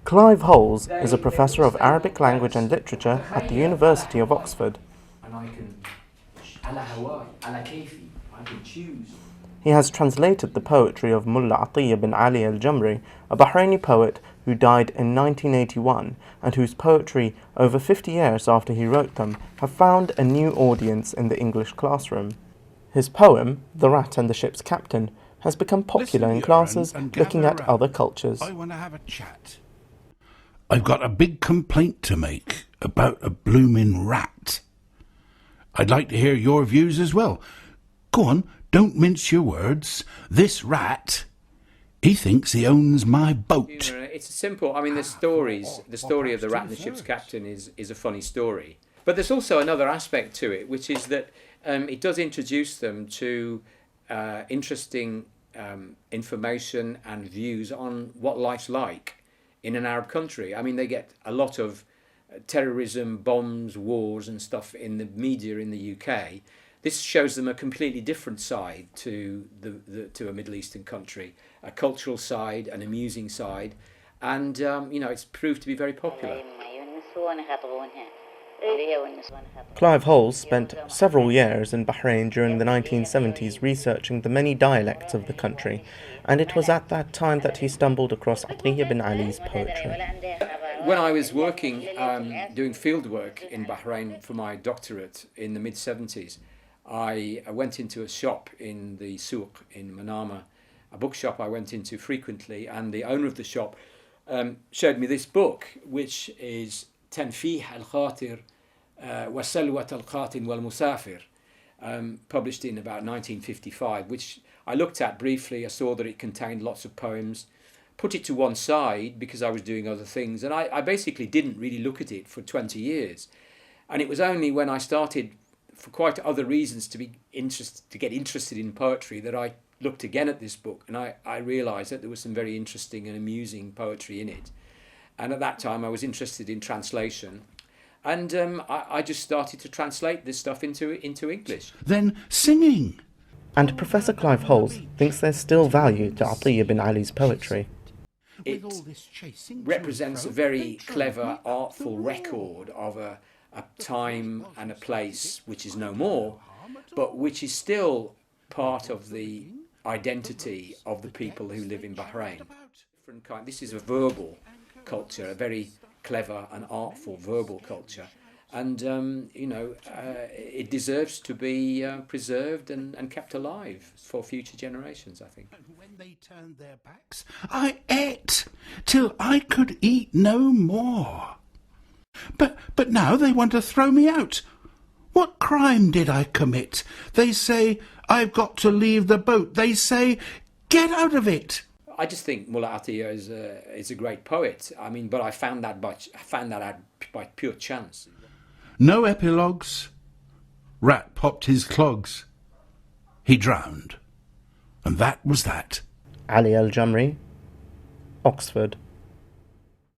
Clive Holes is a professor of Arabic language and literature at the University of Oxford. And I can choose. He has translated the poetry of Mullah Attiya bin Ali Al-Jamri, a Bahraini poet who died in 1981 and whose poetry, over 50 years after he wrote them, have found a new audience in the English classroom. His poem, The Rat and the Ship's Captain, has become popular in classes looking at other cultures. I want to have a chat. I've got a big complaint to make about a bloomin' rat. I'd like to hear your views as well. Go on, don't mince your words. This rat, he thinks he owns my boat. It's simple. I mean, the story of the rat and the ship's captain is a funny story. But there's also another aspect to it, which is that it does introduce them to interesting information and views on what life's like in an Arab country. I mean, they get a lot of terrorism, bombs, wars and stuff in the media in the UK. This shows them a completely different side to a Middle Eastern country, a cultural side, an amusing side, and it's proved to be very popular. Clive Holes spent several years in Bahrain during the 1970s researching the many dialects of the country, and it was at that time that he stumbled across Attiya bin Ali's poetry. When I was working, doing field work in Bahrain for my doctorate in the mid-70s, I went into a shop in the Souq in Manama, a bookshop I went into frequently, and the owner of the shop showed me this book, which is Tanfih al-Khatir wa Salwat al-Qatin wal-Musafir, published in about 1955, which I looked at briefly. I saw that it contained lots of poems, put it to one side because I was doing other things, and I basically didn't really look at it for 20 years. And it was only when I started, for quite other reasons, to get interested in poetry, that I looked again at this book, and I realised that there was some very interesting and amusing poetry in it. And at that time I was interested in translation, and I just started to translate this stuff into English. Then singing. And Professor Clive Holes thinks there's still value to Attiya bin Ali's poetry. It represents a very clever, artful record of a time and a place which is no more, but which is still part of the identity of the people who live in Bahrain. This is a verbal culture, a very clever and artful verbal culture, and it deserves to be preserved and kept alive for future generations, I think. And when they turned their backs, I ate till I could eat no more. But now they want to throw me out. What crime did I commit? They say I've got to leave the boat. They say, get out of it. I just think Mullah Attiya is a great poet. I mean, but I found that out by pure chance. No epilogues. Rat popped his clogs. He drowned. And that was that. Ali Al-Jamri, Oxford.